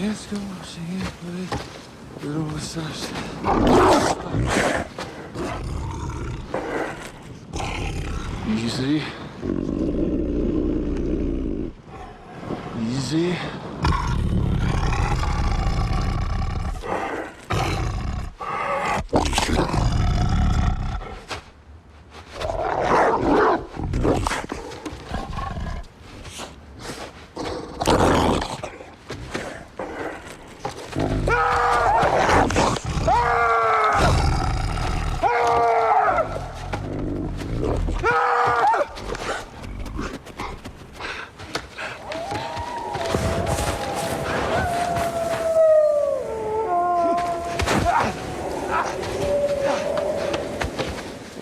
Let's go sing it, buddy. Little mustache. Easy. Easy.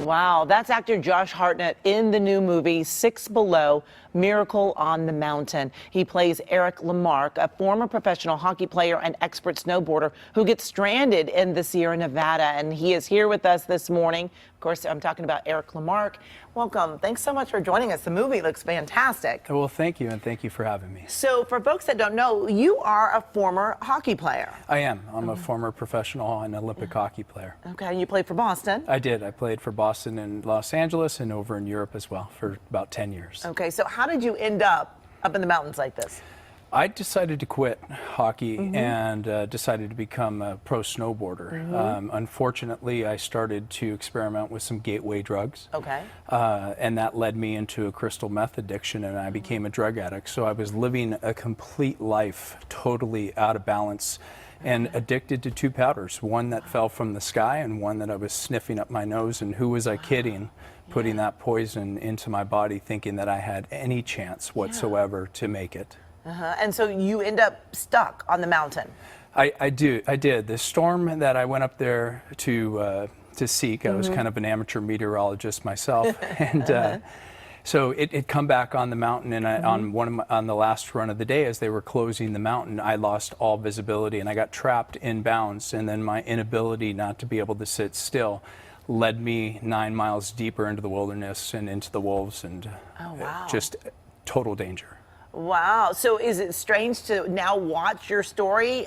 Wow, that's actor Josh Hartnett in the new movie Six Below, Miracle on the Mountain. He plays Eric LeMarque, a former professional hockey player and expert snowboarder who gets stranded in the Sierra Nevada, and he is here with us this morning. Of course, I'm talking about Eric LeMarque. Welcome. Thanks so much for joining us. The movie looks fantastic. Well, thank you, and thank you for having me. So for folks that don't know, you are a former hockey player. I am. I'm a former professional and Olympic hockey player. Okay, and you played for Boston. I did. I played for Boston and Los Angeles and over in Europe as well for about 10 years. Okay, so how did you end up in the mountains like this? I decided to quit hockey and decided to become a pro snowboarder. Unfortunately, I started to experiment with some gateway drugs. Okay. And that led me into a crystal meth addiction, and I became a drug addict. So I was living a complete life totally out of balance and addicted to two powders, one that fell from the sky and one that I was sniffing up my nose. And who was I kidding, putting that poison into my body thinking that I had any chance whatsoever to make it. And so you end up stuck on the mountain. I did. The storm that I went up there to seek, I was kind of an amateur meteorologist myself, and so it come back on the mountain, and on the last run of the day, as they were closing the mountain, I lost all visibility, and I got trapped inbounds, and then my inability not to be able to sit still led me 9 miles deeper into the wilderness and into the wolves, and just total danger. Wow. So is it strange to now watch your story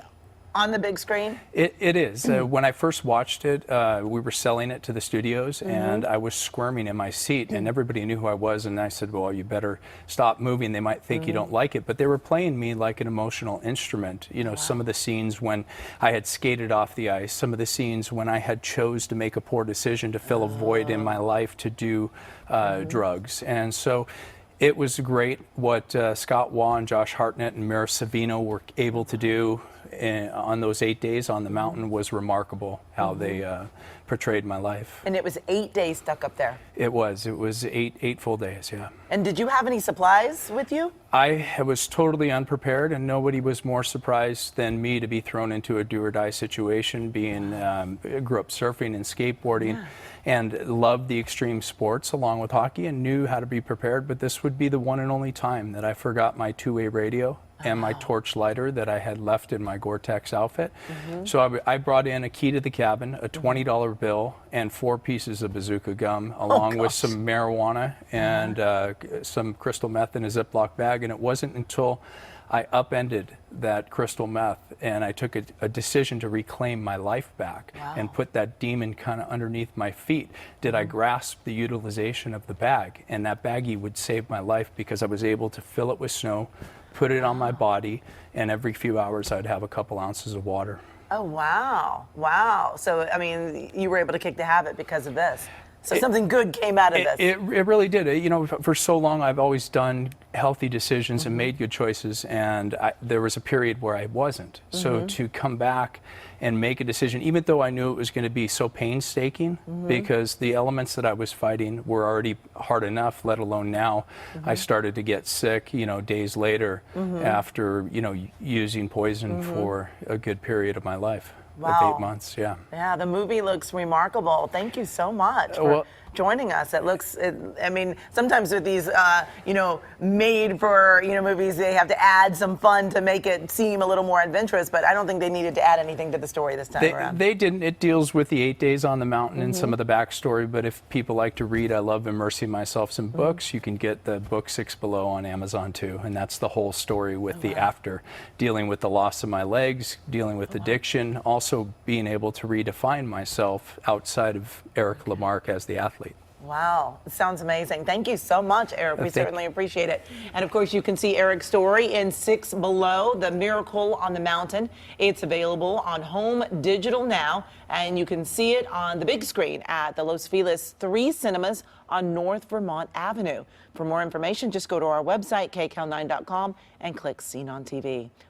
on the big screen? It is. When I first watched it, we were selling it to the studios, and I was squirming in my seat, and everybody knew who I was, and I said, well, you better stop moving. They might think you don't like it, but they were playing me like an emotional instrument. You know, some of the scenes when I had skated off the ice, some of the scenes when I had chose to make a poor decision to fill a void in my life to do drugs. And so it was great what Scott Waugh and Josh Hartnett and Mira Savino were able to do on those 8 days on the mountain. Was remarkable how they portrayed my life. And it was 8 days stuck up there. It was eight full days, yeah. And did you have any supplies with you? I was totally unprepared, and nobody was more surprised than me to be thrown into a do-or-die situation, grew up surfing and skateboarding, and loved the extreme sports along with hockey, and knew how to be prepared, but this would be the one and only time that I forgot my two-way radio and my torch lighter that I had left in my Gore-Tex outfit. So I brought in a key to the cabin, a $20 bill, and 4 pieces of bazooka gum, along with some marijuana and some crystal meth in a Ziploc bag. And it wasn't until I upended that crystal meth and I took a decision to reclaim my life back and put that demon kind of underneath my feet, did I grasp the utilization of the bag. And that baggie would save my life because I was able to fill it with snow, put it on my body, and every few hours I'd have a couple ounces of water. Oh, wow. Wow. So, I mean, you were able to kick the habit because of this. So something good came out of this. It really did. You know, for so long I've always done healthy decisions and made good choices, and there was a period where I wasn't. So to come back and make a decision, even though I knew it was going to be so painstaking, because the elements that I was fighting were already hard enough, let alone now, I started to get sick, you know, days later after, you know, using poison for a good period of my life. Wow. Of 8 months, yeah. Yeah, the movie looks remarkable. Thank you so much for joining us. It looks, I mean, sometimes with these, made for, movies, they have to add some fun to make it seem a little more adventurous, but I don't think they needed to add anything to the story this time around. They didn't. It deals with the 8 days on the mountain and some of the backstory, but if people like to read, I love immersing myself in books. You can get the book Six Below on Amazon too, and that's the whole story with the after, dealing with the loss of my legs, dealing with addiction, also being able to redefine myself outside of Eric LeMarque as the athlete. Wow, it sounds amazing. Thank you so much, Eric. We certainly appreciate it. And of course, you can see Eric's story in Six Below, The Miracle on the Mountain. It's available on home digital now, and you can see it on the big screen at the Los Feliz 3 Cinemas on North Vermont Avenue. For more information, just go to our website, kcal9.com, and click Seen on TV.